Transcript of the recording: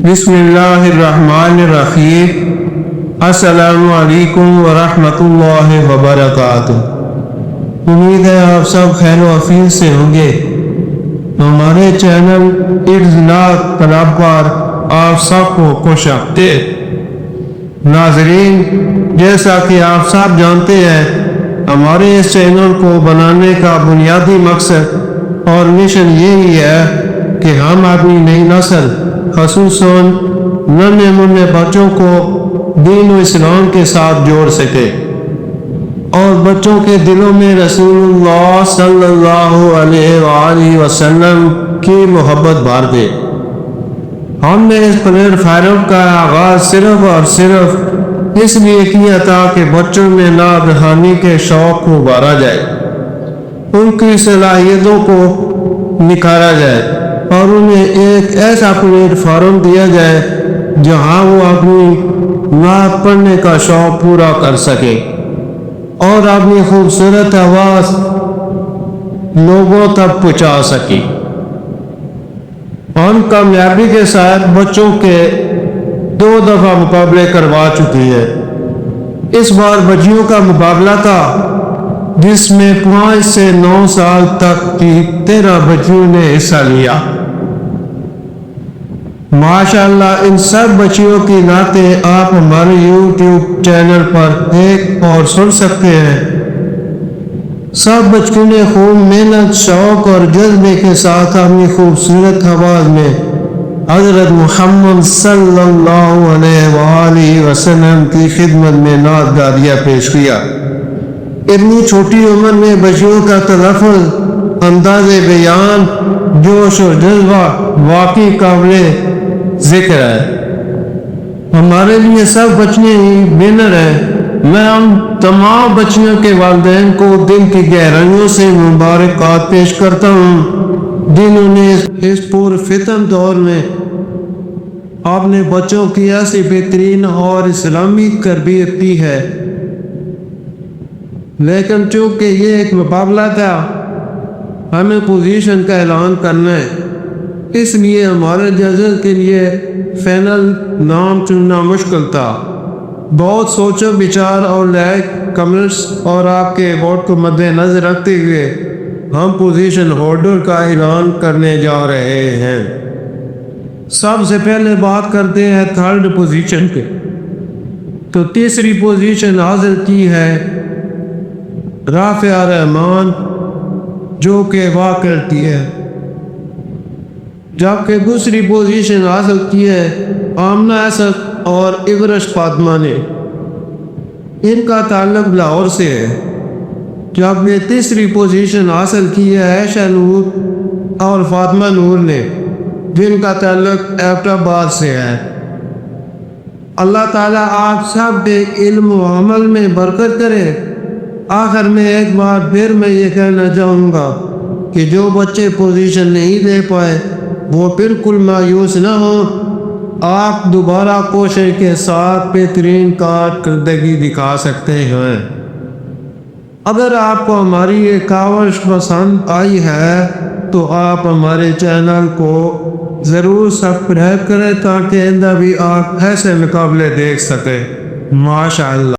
بسم اللہ الرحمن الرحیم۔ السلام علیکم ورحمۃ اللہ وبرکاتہ۔ امید ہے آپ سب خیر و عافیت سے ہوں گے۔ ہمارے چینل ارزناک کلاب پر آپ سب کو خوش آمدید۔ ناظرین، جیسا کہ آپ سب جانتے ہیں، ہمارے اس چینل کو بنانے کا بنیادی مقصد اور مشن یہی ہے کہ ہم اپنی نئی نسل خصوصاً ننھے منھے بچوں کو دین و اسلام کے ساتھ جوڑ سکے اور بچوں کے دلوں میں رسول اللہ صلی اللہ علیہ وآلہ وسلم کی محبت بھر دے۔ ہم نے اس پلیٹ فارم کا آغاز صرف اور صرف اس لیے کیا تھا کہ بچوں میں نعت خوانی کے شوق کو ابھارا جائے، ان کی صلاحیتوں کو نکھارا جائے اور انہیں ایک ایسا پلیٹ فارم دیا جائے جہاں وہ اپنی نعت پڑھنے کا شوق پورا کر سکے اور اپنی خوبصورت آواز لوگوں تک پہنچا سکے۔ ہم کامیابی کے ساتھ بچوں کے 2 دفعہ مقابلے کروا چکے ہیں۔ اس بار بچیوں کا مقابلہ تھا جس میں 5 سے 9 سال تک کی 13 بچیوں نے حصہ لیا۔ ماشاءاللہ، ان سب بچیوں کی نعتیں آپ ہمارے یوٹیوب چینل پر دیکھ اور سن سکتے ہیں۔ سب بچوں نے خوب محنت، شوق اور جذبے کے ساتھ اپنی خوبصورت آواز میں حضرت محمد صلی اللہ علیہ وآلہ وسلم کی خدمت میں نعت گاریہ پیش کیا۔ اتنی چھوٹی عمر میں بچیوں کا تلفظ، انداز بیان، جوش و جذبہ واقعی قابل ذکر ہے۔ ہمارے لیے سب بچیاں ہی ونر ہیں۔ میں ہم تمام بچیوں کے والدین کو دل کی گہرائیوں سے مبارکباد پیش کرتا ہوں جنہوں نے اس پرفتن دور میں اپنے بچوں کی ایسی بہترین اور اسلامی تربیت دی ہے۔ لیکن چونکہ یہ ایک مقابلہ تھا، ہمیں پوزیشن کا اعلان کرنا ہے، اس لیے ہمارے ججز کے لیے فائنل نام چننا مشکل تھا۔ بہت سوچ و بچار اور لائک کمنٹس اور آپ کے ووٹ کو مد نظر رکھتے ہوئے ہم پوزیشن ہولڈر کا اعلان کرنے جا رہے ہیں۔ سب سے پہلے بات کرتے ہیں 3rd پوزیشن کے۔ تو تیسری پوزیشن حاصل کی ہے رافعہ رحمان، جو کہ واقع کرتی ہے، جبکہ دوسری پوزیشن حاصل کی ہے آمنہ اسد اور ابرش فاطمہ نے، ان کا تعلق لاہور سے ہے۔ جبکہ تیسری پوزیشن حاصل کی ہے عائشہ نور اور فاطمہ نور نے، جن کا تعلق ایبٹ آباد سے ہے۔ اللہ تعالیٰ آپ سب کے علم و عمل میں برکت کرے۔ آخر میں ایک بار پھر میں یہ کہنا چاہوں گا کہ جو بچے پوزیشن نہیں دے پائے وہ بالکل مایوس نہ ہوں، آپ دوبارہ کوشش کے ساتھ بہترین کارکردگی دکھا سکتے ہیں۔ اگر آپ کو ہماری یہ کاوش پسند آئی ہے تو آپ ہمارے چینل کو ضرور سبسکرائب کریں تاکہ آئندہ بھی آپ ایسے مقابلے دیکھ سکیں۔ ماشاءاللہ۔